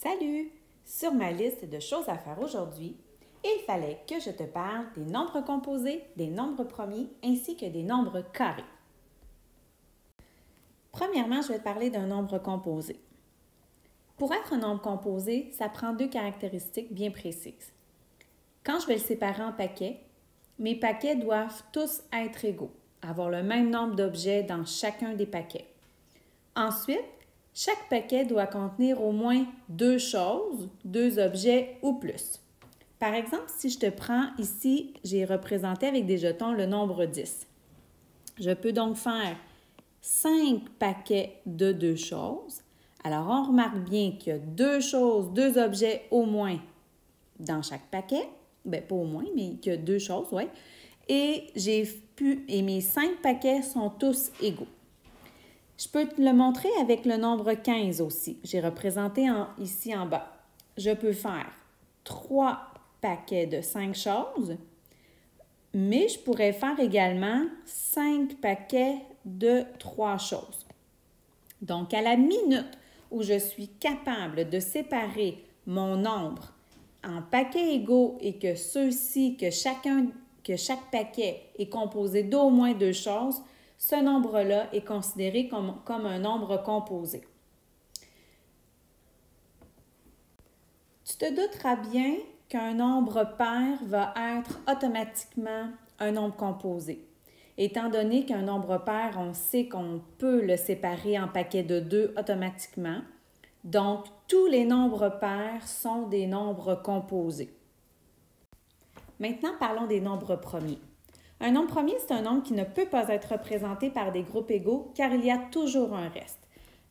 Salut! Sur ma liste de choses à faire aujourd'hui, il fallait que je te parle des nombres composés, des nombres premiers ainsi que des nombres carrés. Premièrement, je vais te parler d'un nombre composé. Pour être un nombre composé, ça prend deux caractéristiques bien précises. Quand je vais le séparer en paquets, mes paquets doivent tous être égaux, avoir le même nombre d'objets dans chacun des paquets. Ensuite, chaque paquet doit contenir au moins deux choses, deux objets ou plus. Par exemple, si je te prends ici, j'ai représenté avec des jetons le nombre 10. Je peux donc faire 5 paquets de deux choses. Alors, on remarque bien qu'il y a deux choses, deux objets au moins dans chaque paquet. Bien, pas au moins, mais qu'il y a deux choses, oui. Et mes 5 paquets sont tous égaux. Je peux te le montrer avec le nombre 15 aussi. J'ai représenté ici en bas. Je peux faire 3 paquets de 5 choses, mais je pourrais faire également 5 paquets de 3 choses. Donc, à la minute où je suis capable de séparer mon nombre en paquets égaux et que chaque paquet est composé d'au moins deux choses, ce nombre-là est considéré comme un nombre composé. Tu te douteras bien qu'un nombre pair va être automatiquement un nombre composé. Étant donné qu'un nombre pair, on sait qu'on peut le séparer en paquets de 2 automatiquement. Donc, tous les nombres pairs sont des nombres composés. Maintenant, parlons des nombres premiers. Un nombre premier, c'est un nombre qui ne peut pas être représenté par des groupes égaux car il y a toujours un reste.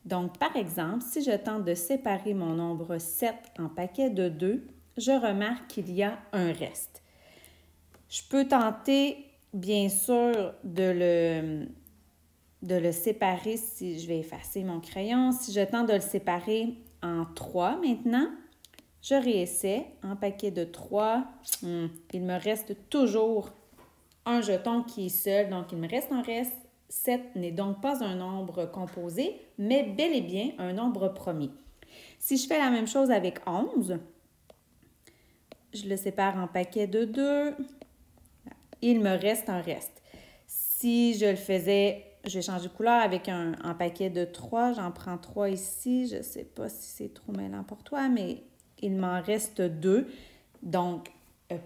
Donc, par exemple, si je tente de séparer mon nombre 7 en paquets de 2, je remarque qu'il y a un reste. Je peux tenter, bien sûr, de le séparer si je vais effacer mon crayon. Si je tente de le séparer en 3 maintenant, je réessaie en paquet de 3. Il me reste toujours un jeton qui est seul, donc il me reste un reste. 7 n'est donc pas un nombre composé, mais bel et bien un nombre premier. Si je fais la même chose avec 11, je le sépare en paquets de 2, il me reste un reste. Si je le faisais, je vais changer de couleur avec un paquet de 3, j'en prends 3 ici, je ne sais pas si c'est trop mêlant pour toi, mais il m'en reste 2. Donc,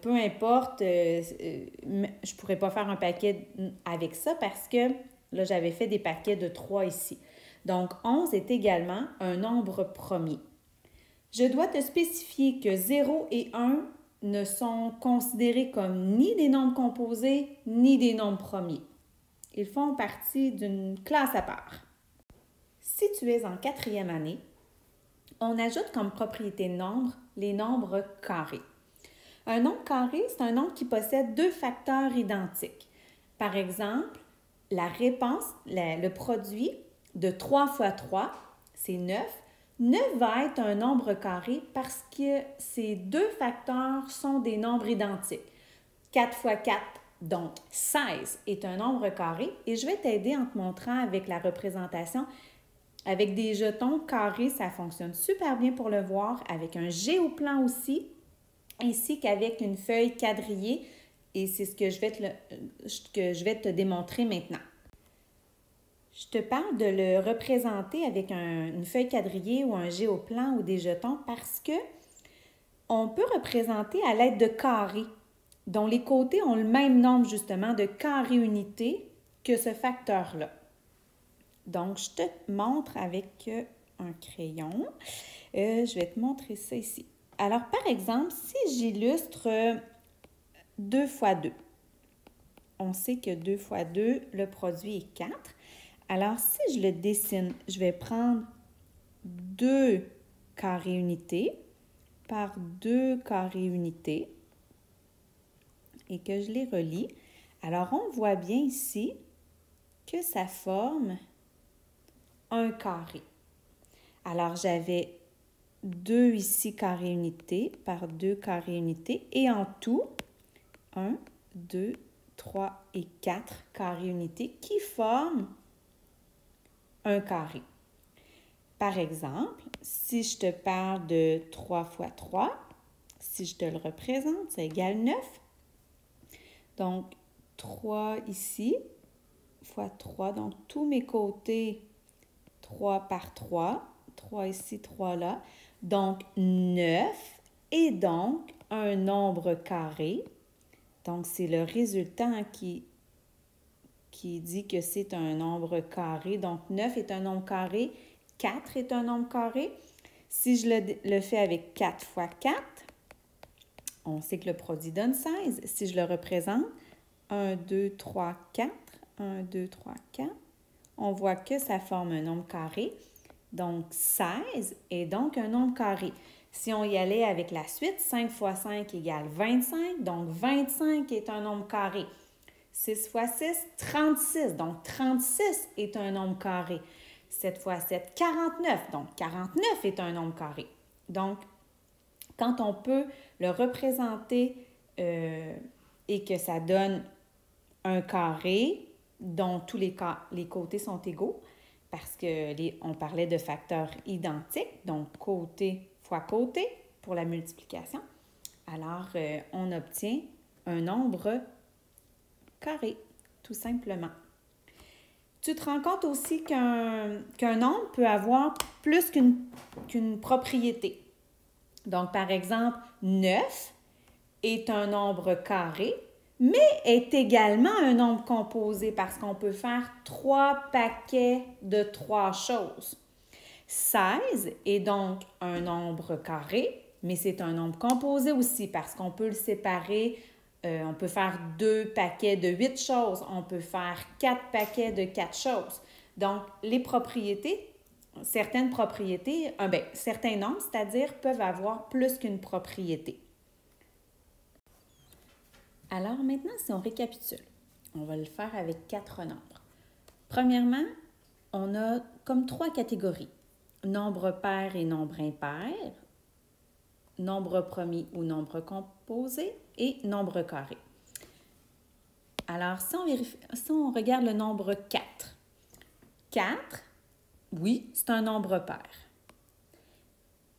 peu importe, je ne pourrais pas faire un paquet avec ça parce que là, j'avais fait des paquets de 3 ici. Donc, 11 est également un nombre premier. Je dois te spécifier que 0 et 1 ne sont considérés comme ni des nombres composés ni des nombres premiers. Ils font partie d'une classe à part. Si tu es en 4e année, on ajoute comme propriété de nombre les nombres carrés. Un nombre carré, c'est un nombre qui possède deux facteurs identiques. Par exemple, la réponse, le produit de 3 fois 3, c'est 9. 9 va être un nombre carré parce que ces deux facteurs sont des nombres identiques. 4 fois 4, donc 16, est un nombre carré. Et je vais t'aider en te montrant avec la représentation. Avec des jetons carrés, ça fonctionne super bien pour le voir. Avec un géoplan aussi, ainsi qu'avec une feuille quadrillée. Et c'est ce que je vais te démontrer maintenant. Je te parle de le représenter avec une feuille quadrillée ou un géoplan ou des jetons parce que on peut représenter à l'aide de carrés dont les côtés ont le même nombre justement de carrés unités que ce facteur-là. Donc, je te montre avec un crayon. Je vais te montrer ça ici. Alors, par exemple, si j'illustre 2 fois 2, on sait que 2 fois 2, le produit est 4. Alors, si je le dessine, je vais prendre 2 carrés unités par 2 carrés unités et que je les relie. Alors, on voit bien ici que ça forme un carré. Alors, j'avais 2 ici carrés unités par 2 carrés unités et en tout, 1, 2, 3 et 4 carrés unités qui forment un carré. Par exemple, si je te parle de 3 fois 3, si je te le représente, ça égale 9. Donc, 3 ici, fois 3. Donc, tous mes côtés, 3 par 3. 3 ici, 3 là. Donc, 9 est donc un nombre carré. Donc, c'est le résultat qui dit que c'est un nombre carré. Donc, 9 est un nombre carré. 4 est un nombre carré. Si je le fais avec 4 fois 4, on sait que le produit donne 16. Si je le représente, 1, 2, 3, 4. 1, 2, 3, 4. On voit que ça forme un nombre carré. Donc, 16 est donc un nombre carré. Si on y allait avec la suite, 5 fois 5 égale 25. Donc, 25 est un nombre carré. 6 fois 6, 36. Donc, 36 est un nombre carré. 7 fois 7, 49. Donc, 49 est un nombre carré. Donc, quand on peut le représenter et que ça donne un carré dont tous les côtés sont égaux, parce qu'on parlait de facteurs identiques, donc côté fois côté pour la multiplication, alors on obtient un nombre carré, tout simplement. Tu te rends compte aussi qu'un nombre peut avoir plus qu'une propriété. Donc, par exemple, 9 est un nombre carré, mais est également un nombre composé parce qu'on peut faire 3 paquets de 3 choses. 16 est donc un nombre carré, mais c'est un nombre composé aussi parce qu'on peut le séparer. On peut faire 2 paquets de 8 choses. On peut faire 4 paquets de 4 choses. Donc, les propriétés, certaines propriétés, certains nombres, c'est-à-dire, peuvent avoir plus qu'une propriété. Alors maintenant, si on récapitule, on va le faire avec 4 nombres. Premièrement, on a comme 3 catégories. Nombre pair et nombre impair, nombre premier ou nombre composé et nombre carré. Alors, si on regarde le nombre 4, 4, oui, c'est un nombre pair.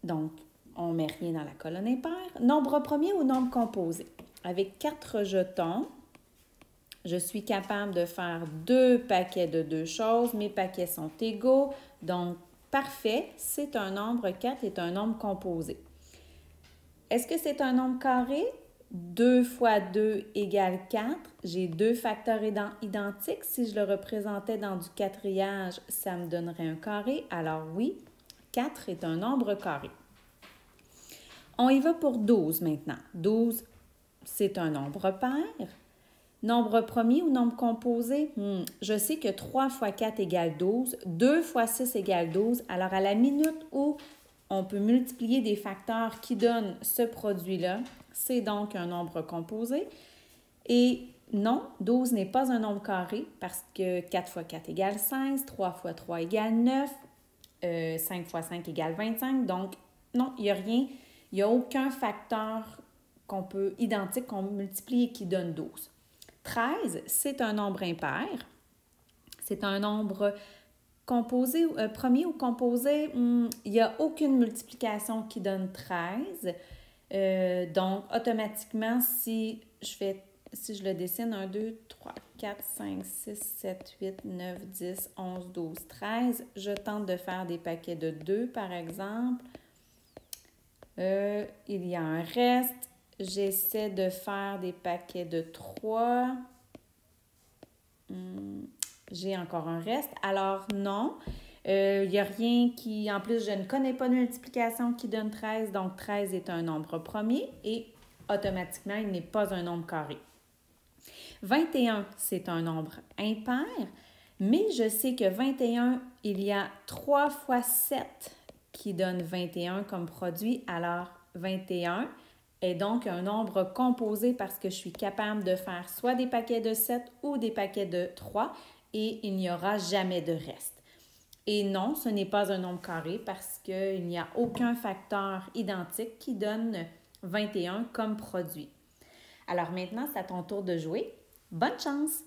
Donc, on ne met rien dans la colonne impaire. Nombre premier ou nombre composé. Avec 4 jetons, je suis capable de faire 2 paquets de 2 choses. Mes paquets sont égaux. Donc, parfait, c'est un nombre 4 est un nombre composé. Est-ce que c'est un nombre carré? 2 fois 2 égale 4. J'ai 2 facteurs identiques. Si je le représentais dans du quatriage, ça me donnerait un carré. Alors oui, 4 est un nombre carré. On y va pour 12 maintenant. 12, c'est un nombre pair. Nombre premier ou nombre composé? Je sais que 3 fois 4 égale 12. 2 fois 6 égale 12. Alors, à la minute où on peut multiplier des facteurs qui donnent ce produit-là, c'est donc un nombre composé. Et non, 12 n'est pas un nombre carré parce que 4 fois 4 égale 16, 3 fois 3 égale 9, 5 fois 5 égale 25. Donc, non, il n'y a rien, il n'y a aucun facteur identique qu'on multiplie et qui donne 12. 13, c'est un nombre impair. C'est un nombre composé, premier ou composé, il n'y a aucune multiplication qui donne 13. Donc, automatiquement, si je le dessine, 1, 2, 3, 4, 5, 6, 7, 8, 9, 10, 11, 12, 13, je tente de faire des paquets de 2, par exemple. Il y a un reste. J'essaie de faire des paquets de 3. J'ai encore un reste. Alors, non. Il n'y a rien qui... En plus, je ne connais pas de multiplication qui donne 13. Donc, 13 est un nombre premier et automatiquement, il n'est pas un nombre carré. 21, c'est un nombre impair. Mais je sais que 21, il y a 3 fois 7 qui donne 21 comme produit. Alors, 21 est donc un nombre composé parce que je suis capable de faire soit des paquets de 7 ou des paquets de 3 et il n'y aura jamais de reste. Et non, ce n'est pas un nombre carré parce qu'il n'y a aucun facteur identique qui donne 21 comme produit. Alors maintenant, c'est à ton tour de jouer. Bonne chance!